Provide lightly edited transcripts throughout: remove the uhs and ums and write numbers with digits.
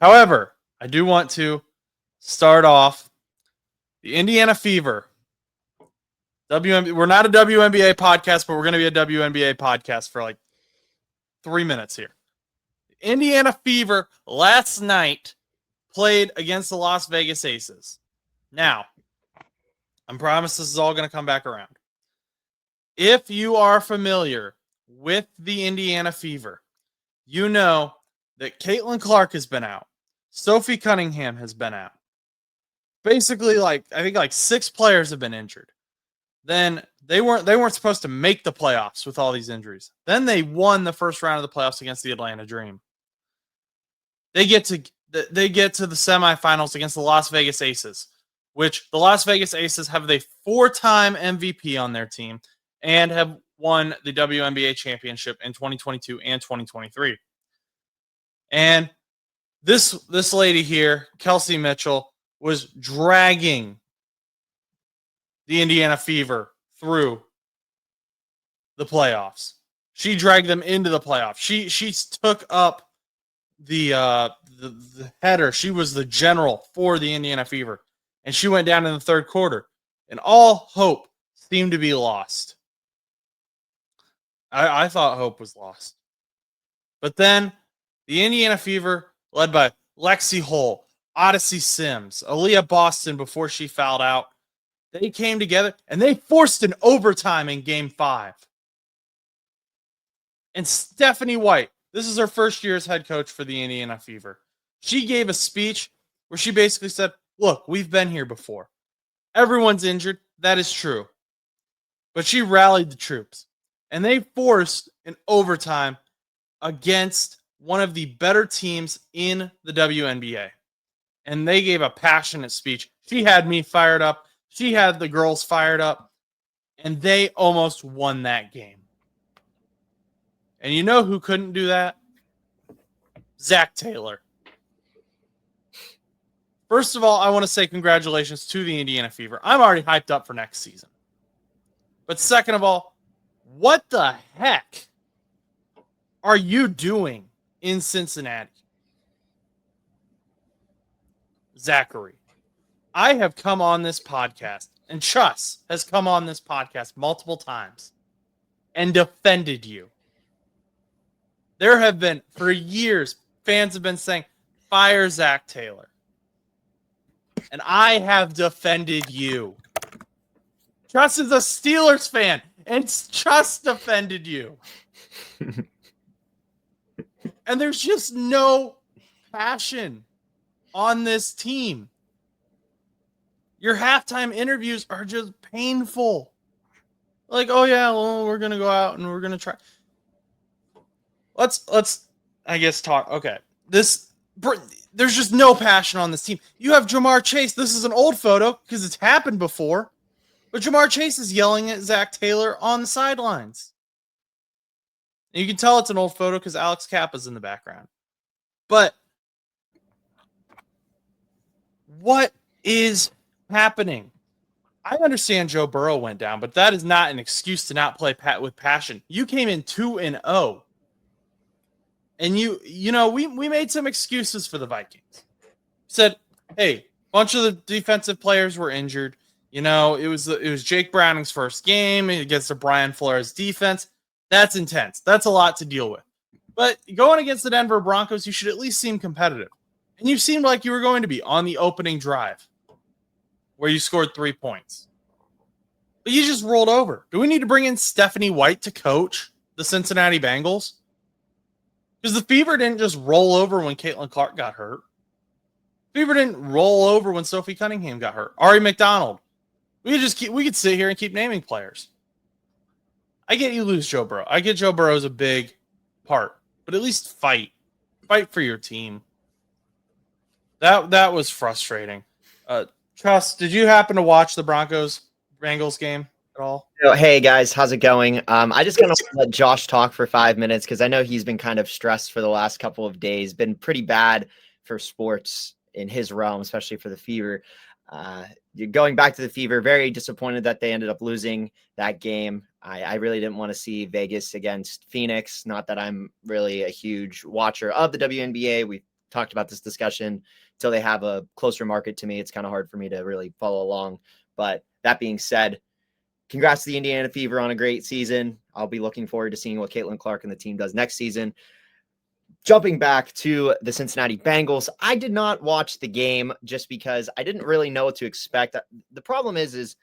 However, I do want to start off the Indiana Fever. We're not a WNBA podcast, but we're going to be a WNBA podcast for like 3 minutes here. Indiana Fever last night played against the Las Vegas Aces. Now, I promise this is all going to come back around. If you are familiar with the Indiana Fever, you know that Caitlin Clark has been out. Sophie Cunningham has been out. Basically, I think 6 players have been injured. Then they weren't supposed to make the playoffs with all these injuries. Then they won the first round of the playoffs against the Atlanta Dream. They get to the semifinals against the Las Vegas Aces, which the Las Vegas Aces have the 4-time MVP on their team and have won the WNBA championship in 2022 and 2023. And this lady here, Kelsey Mitchell, was dragging the Indiana Fever through the playoffs. She dragged them into the playoffs. She took up the header. She was the general for the Indiana Fever, and she went down in the third quarter, and all hope seemed to be lost. I thought hope was lost. But then the Indiana Fever, led by Lexi Hull, Odyssey Sims, Aaliyah Boston before she fouled out, they came together and they forced an overtime in Game 5. And Stephanie White, this is her first year as head coach for the Indiana Fever. She gave a speech where she basically said, look, we've been here before. Everyone's injured. That is true. But she rallied the troops. And they forced an overtime against one of the better teams in the WNBA. And they gave a passionate speech. She had me fired up. She had the girls fired up. And they almost won that game. And you know who couldn't do that? Zac Taylor. First of all, I want to say congratulations to the Indiana Fever. I'm already hyped up for next season. But second of all, what the heck are you doing in Cincinnati? Zachary, I have come on this podcast, and Chus has come on this podcast multiple times and defended you. There have been, for years, fans have been saying, fire Zac Taylor. And I have defended you. Chus is a Steelers fan, and Chus defended you. And there's just no passion on this team. Your halftime interviews are just painful. Like, oh yeah, well, we're gonna go out and we're gonna try. Let's I guess talk. Okay, there's just no passion on this team. You have Jamar Chase. This is an old photo because it's happened before, but Jamar Chase is yelling at Zac Taylor on the sidelines. And you can tell it's an old photo because Alex Kappa's in the background. But what is happening? I understand Joe Burrow went down, but that is not an excuse to not play with passion. You came in 2-0. And we made some excuses for the Vikings. Said, hey, a bunch of the defensive players were injured. You know, it was Jake Browning's first game against the Brian Flores defense. That's intense. That's a lot to deal with. But going against the Denver Broncos, you should at least seem competitive. And you seemed like you were going to be on the opening drive where you scored 3 points. But you just rolled over. Do we need to bring in Stephanie White to coach the Cincinnati Bengals? Because the Fever didn't just roll over when Caitlin Clark got hurt. Fever didn't roll over when Sophie Cunningham got hurt. Ari McDonald. We could sit here and keep naming players. I get you lose Joe Burrow. I get Joe Burrow's a big part, but at least fight. Fight for your team. That was frustrating. Trust, did you happen to watch the Broncos-Bengals game at all? Oh, hey guys, how's it going? I just gonna let Josh talk for 5 minutes because I know he's been kind of stressed for the last couple of days. Been pretty bad for sports in his realm, especially for the Fever. Going back to the Fever, very disappointed that they ended up losing that game. I really didn't want to see Vegas against Phoenix. Not that I'm really a huge watcher of the WNBA. We've talked about this discussion until they have a closer market to me. It's kind of hard for me to really follow along. But that being said, congrats to the Indiana Fever on a great season. I'll be looking forward to seeing what Caitlin Clark and the team does next season. Jumping back to the Cincinnati Bengals, I did not watch the game just because I didn't really know what to expect. The problem is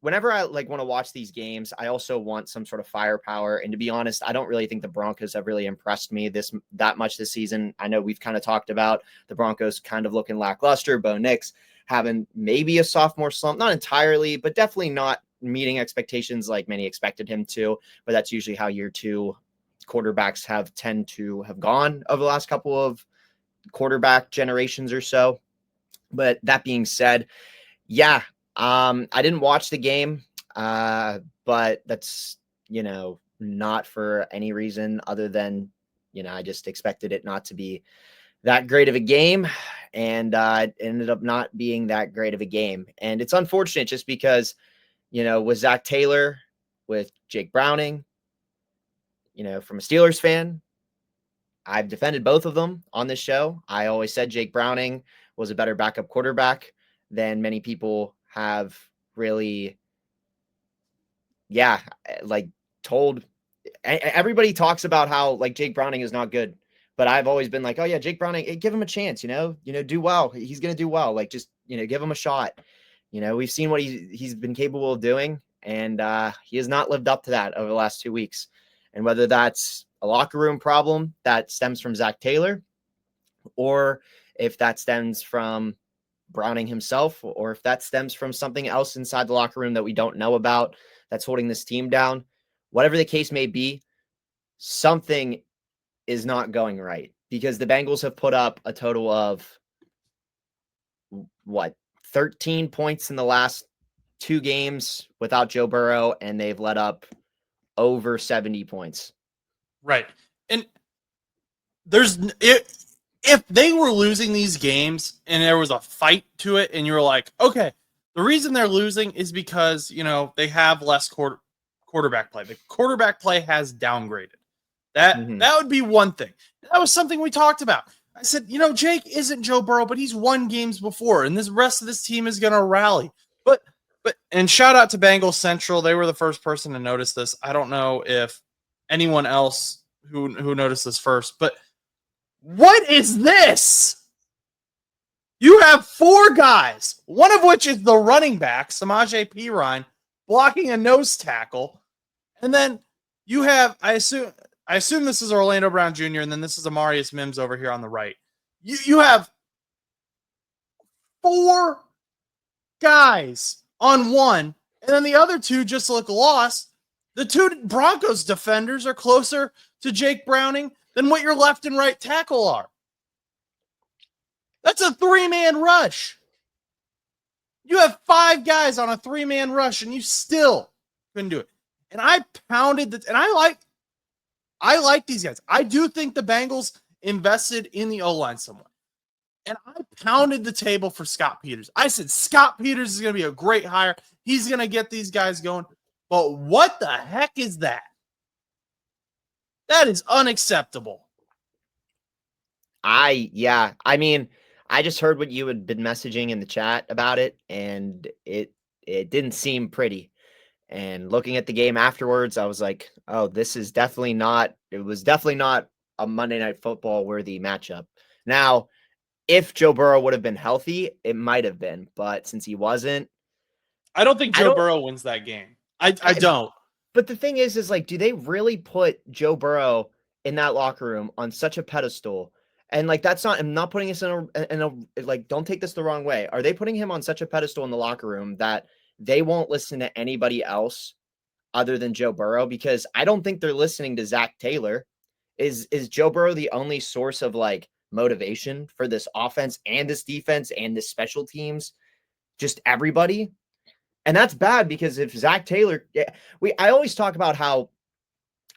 whenever I want to watch these games, I also want some sort of firepower. And to be honest, I don't really think the Broncos have really impressed me that much this season. I know we've kind of talked about the Broncos kind of looking lackluster. Bo Nix having maybe a sophomore slump, not entirely, but definitely not meeting expectations like many expected him to. But that's usually how year two quarterbacks tend to have gone over the last couple of quarterback generations or so. But that being said, yeah, I didn't watch the game, but that's, not for any reason other than, I just expected it not to be that great of a game, and it ended up not being that great of a game. And it's unfortunate just because, with Zac Taylor, with Jake Browning, from a Steelers fan, I've defended both of them on this show. I always said Jake Browning was a better backup quarterback than many people have really, told. Everybody talks about how Jake Browning is not good, but I've always been like, oh yeah, Jake Browning, give him a chance, do well. He's going to do well. Just, give him a shot. We've seen what he's been capable of doing, and he has not lived up to that over the last 2 weeks. And whether that's a locker room problem that stems from Zac Taylor, or if that stems from Browning himself, or if that stems from something else inside the locker room that we don't know about that's holding this team down, whatever the case may be, something is not going right, because the Bengals have put up a total of 13 points in the last 2 games without Joe Burrow, and they've let up over 70 points. Right. And if they were losing these games and there was a fight to it and you're like, okay, the reason they're losing is because, they have less quarterback play. The quarterback play has downgraded. That would be one thing. That was something we talked about. I said, Jake isn't Joe Burrow, but he's won games before, and this rest of this team is going to rally. And shout out to Bengals Central. They were the first person to notice this. I don't know if anyone else who noticed this first, but what is this? You have 4 guys, one of which is the running back, Samaje Perine, blocking a nose tackle. And then you have, I assume this is Orlando Brown Jr., and then this is Amarius Mims over here on the right. You have 4 guys on one, and then the other 2 just look lost. The 2 Broncos defenders are closer to Jake Browning than what your left and right tackle are. That's a 3-man rush. You have 5 guys on a 3-man rush, and you still couldn't do it. And I pounded and I like these guys. I do think the Bengals invested in the O-line somewhat. And I pounded the table for Scott Peters. I said, Scott Peters is going to be a great hire. He's going to get these guys going. But what the heck is that? That is unacceptable. I just heard what you had been messaging in the chat about it, and it didn't seem pretty. And looking at the game afterwards, I was like, oh, it was definitely not a Monday Night Football worthy matchup. Now, if Joe Burrow would have been healthy, it might have been, but since he wasn't, I don't think Joe Burrow wins that game. I don't. But the thing is do they really put Joe Burrow in that locker room on such a pedestal? And I'm not putting this in a don't take this the wrong way. Are they putting him on such a pedestal in the locker room that they won't listen to anybody else other than Joe Burrow? Because I don't think they're listening to Zac Taylor. Is Joe Burrow the only source of motivation for this offense and this defense and this special teams? Just everybody? And that's bad, because if Zac Taylor, I always talk about how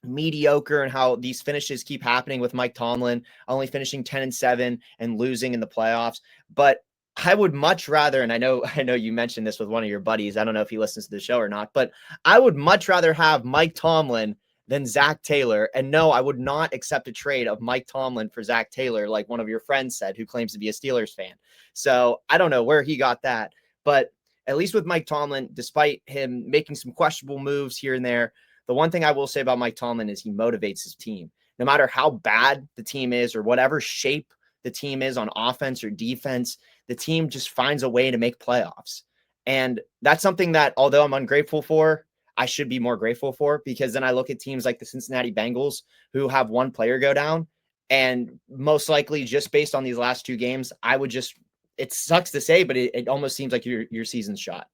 mediocre and how these finishes keep happening with Mike Tomlin, only finishing 10-7 and losing in the playoffs. But I would much rather, and I know you mentioned this with one of your buddies, I don't know if he listens to the show or not, but I would much rather have Mike Tomlin than Zac Taylor. And no, I would not accept a trade of Mike Tomlin for Zac Taylor, like one of your friends said, who claims to be a Steelers fan. So I don't know where he got that, but at least with Mike Tomlin, despite him making some questionable moves here and there, the one thing I will say about Mike Tomlin is he motivates his team. No matter how bad the team is or whatever shape the team is on offense or defense, the team just finds a way to make playoffs. And that's something that, although I'm ungrateful for, I should be more grateful for, because then I look at teams like the Cincinnati Bengals who have one player go down, and most likely just based on these last two games, I would just, it sucks to say, but it almost seems like your season's shot.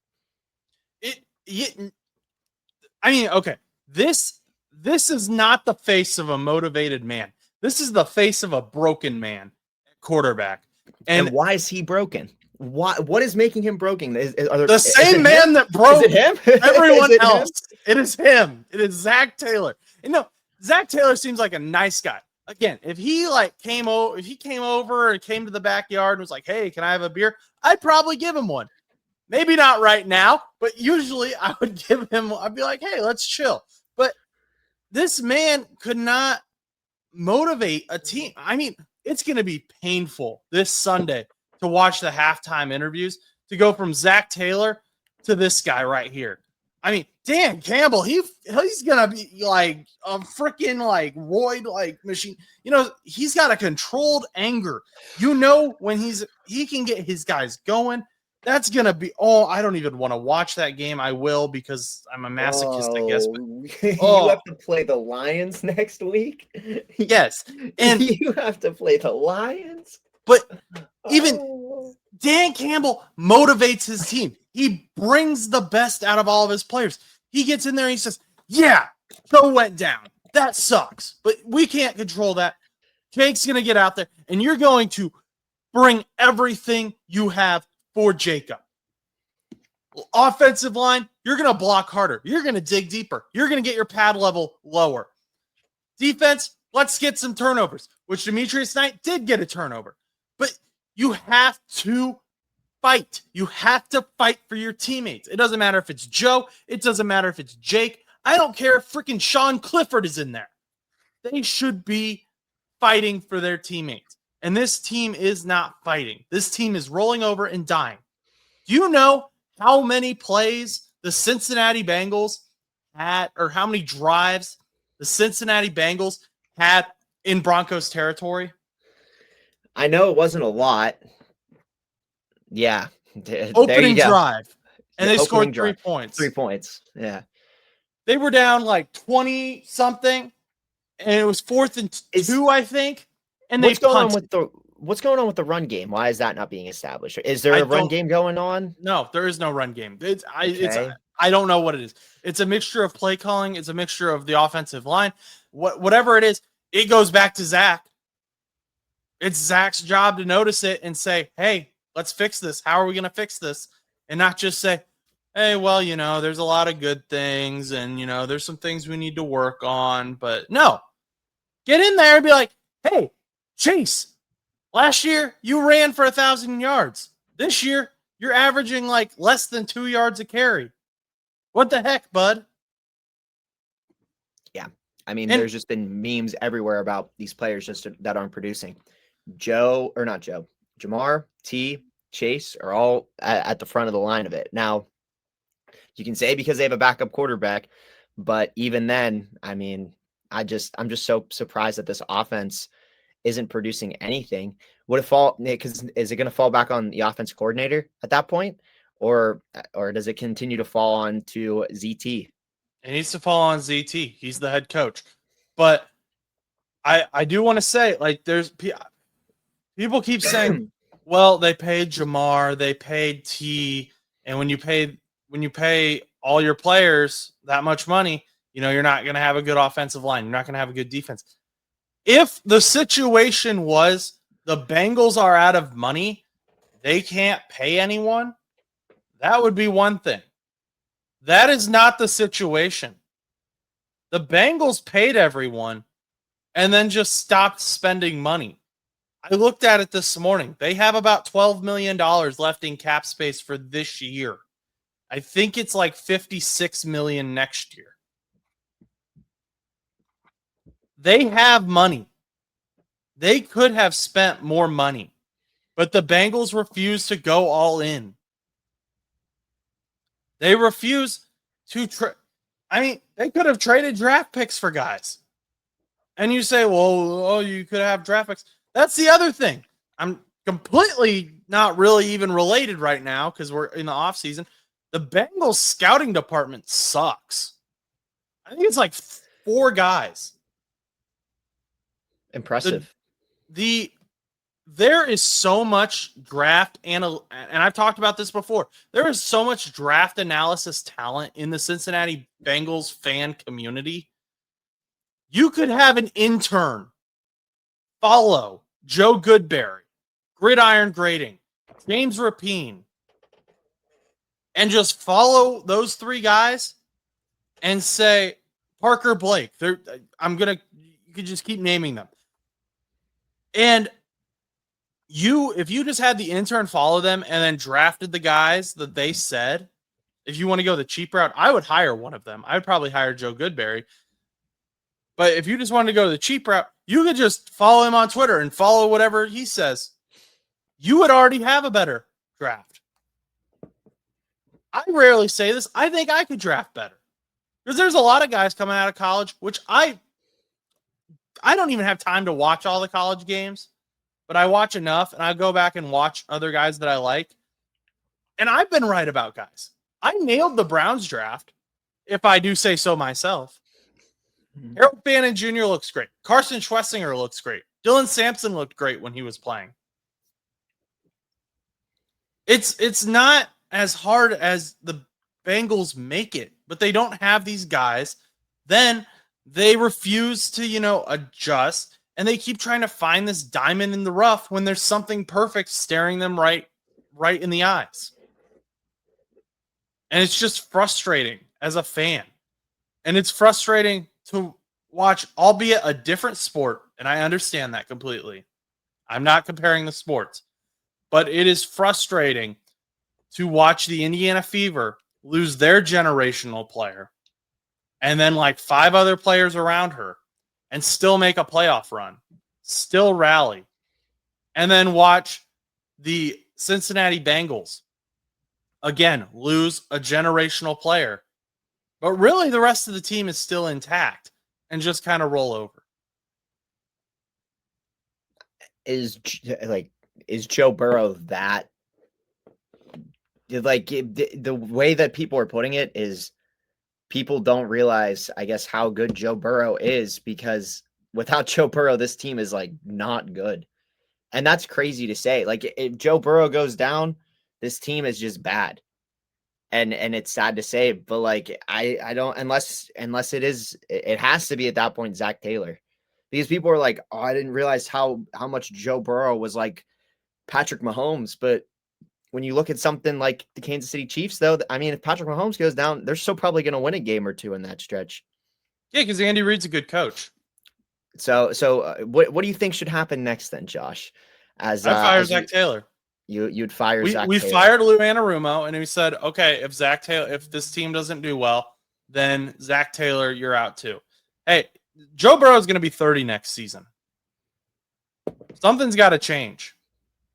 I mean, okay, this is not the face of a motivated man. This is the face of a broken man at quarterback. And why is he broken? What is making him broken? The same man that broke everyone else. It is him. It is Zac Taylor. And no, Zac Taylor seems like a nice guy. Again, if he came over and came to the backyard and was like, "Hey, can I have a beer?" I'd probably give him one. Maybe not right now, but usually I would give him. I'd be like, "Hey, let's chill." But this man could not motivate a team. I mean, it's going to be painful this Sunday to watch the halftime interviews, to go from Zac Taylor to this guy right here. I mean, Dan Campbell, he's going to be like a freaking roid machine. You know, he's got a controlled anger. You know, when he can get his guys going, that's going to be, I don't even want to watch that game. I will, because I'm a masochist, I guess. But, you have to play the Lions next week? Yes. And you have to play the Lions? But even Dan Campbell motivates his team. He brings the best out of all of his players. He gets in there and he says, "Yeah, Joe went down. That sucks, but we can't control that. Jake's going to get out there, and you're going to bring everything you have for Jacob. Offensive line, you're going to block harder. You're going to dig deeper. You're going to get your pad level lower. Defense, let's get some turnovers," which Demetrius Knight did get a turnover. But you have to fight. You have to fight for your teammates. It doesn't matter if it's Joe. It doesn't matter if it's Jake. I don't care if freaking Sean Clifford is in there. They should be fighting for their teammates. And this team is not fighting. This team is rolling over and dying. Do you know how many plays the Cincinnati Bengals had, or how many drives the Cincinnati Bengals had in Broncos territory? I know it wasn't a lot. Yeah. Opening drive. And they scored 3 points. 3 points. Yeah. They were down 20 something, and it was 4th and 2, I think. And what's going on with the run game? Why is that not being established? Is there a run game going on? No, there is no run game. I don't know what it is. It's a mixture of play calling. It's a mixture of the offensive line. Whatever it is, it goes back to Zac. It's Zac's job to notice it and say, "Hey, let's fix this. How are we going to fix this?" And not just say, "Hey, well, there's a lot of good things, and, there's some things we need to work on." But no, get in there and be like, "Hey, Chase, last year you ran for 1,000 yards. This year you're averaging less than 2 yards a carry. What the heck, bud?" Yeah. I mean, there's just been memes everywhere about these players that aren't producing. Jamar, T, Chase are all at the front of the line of it. Now, you can say because they have a backup quarterback, but even then, I mean, I'm just so surprised that this offense isn't producing anything. Because is it going to fall back on the offense coordinator at that point, or does it continue to fall on to ZT? It needs to fall on ZT. He's the head coach. But I do want to say, there's people keep saying, "Well, they paid Jamar, they paid T, and when you pay all your players that much money, you're not going to have a good offensive line. You're not going to have a good defense." If the situation was the Bengals are out of money, they can't pay anyone, that would be one thing. That is not the situation. The Bengals paid everyone and then just stopped spending money. I looked at it this morning. They have about $12 million left in cap space for this year. I think it's $56 million next year. They have money. They could have spent more money, but the Bengals refuse to go all in. They refuse to they could have traded draft picks for guys. And you say, well, you could have draft picks. That's the other thing. I'm completely not really even related right now because we're in the offseason. The Bengals scouting department sucks. I think it's like 4 guys. Impressive. There is so much draft and I've talked about this before. There is so much draft analysis talent in the Cincinnati Bengals fan community. You could have an intern follow Joe Goodberry, Gridiron Grading, James Rapine, and just follow those 3 guys and say Parker Blake. You could just keep naming them. And if you just had the intern follow them and then drafted the guys that they said, if you want to go the cheap route, I would hire one of them. I would probably hire Joe Goodberry. But if you just wanted to go the cheap route, you could just follow him on Twitter and follow whatever he says. You would already have a better draft. I rarely say this. I think I could draft better. Because there's a lot of guys coming out of college, which I don't even have time to watch all the college games. But I watch enough, and I go back and watch other guys that I like. And I've been right about guys. I nailed the Browns draft, if I do say so myself. Mm-hmm. Harold Bannon Jr. looks great. Carson Schwessinger looks great. Dylan Sampson looked great when he was playing. It's not as hard as the Bengals make it, but they don't have these guys. Then they refuse to, adjust. And they keep trying to find this diamond in the rough when there's something perfect staring them right in the eyes. And it's just frustrating as a fan. And it's frustrating to watch, albeit a different sport. And I understand that completely. I'm not comparing the sports. But it is frustrating to watch the Indiana Fever lose their generational player and then like 5 other players around her and still make a playoff run, still rally, and then watch the Cincinnati Bengals, again, lose a generational player. But really, the rest of the team is still intact and just kind of roll over. Is Joe Burrow that? The way that people are putting it is people don't realize, I guess, how good Joe Burrow is, because without Joe Burrow, this team is not good. And that's crazy to say. If Joe Burrow goes down, this team is just bad. And it's sad to say, but I don't, unless it has to be at that point, Zac Taylor, because people are like, oh, I didn't realize how much Joe Burrow was like Patrick Mahomes. But when you look at something like the Kansas City Chiefs, though, I mean, if Patrick Mahomes goes down, they're still probably going to win a game or 2 in that stretch. Yeah, because Andy Reid's a good coach. So what do you think should happen next then, Josh? I'd fire Zac Taylor. You'd fire Zac Taylor. We fired Lou Anarumo, and we said, okay, if this team doesn't do well, then Zac Taylor, you're out too. Hey, Joe Burrow is going to be 30 next season. Something's got to change.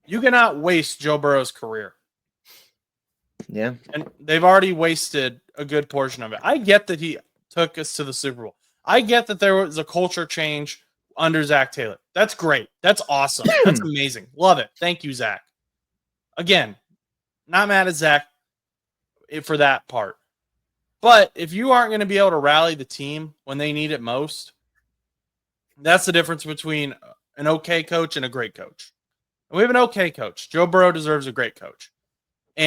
You cannot waste Joe Burrow's career. Yeah. And they've already wasted a good portion of it. I get that he took us to the Super Bowl. I get that there was a culture change under Zac Taylor. That's great. That's awesome. That's amazing. Love it. Thank you, Zac. Again, not mad at Zac for that part. But if you aren't going to be able to rally the team when they need it most, that's the difference between an okay coach and a great coach. And we have an okay coach. Joe Burrow deserves a great coach.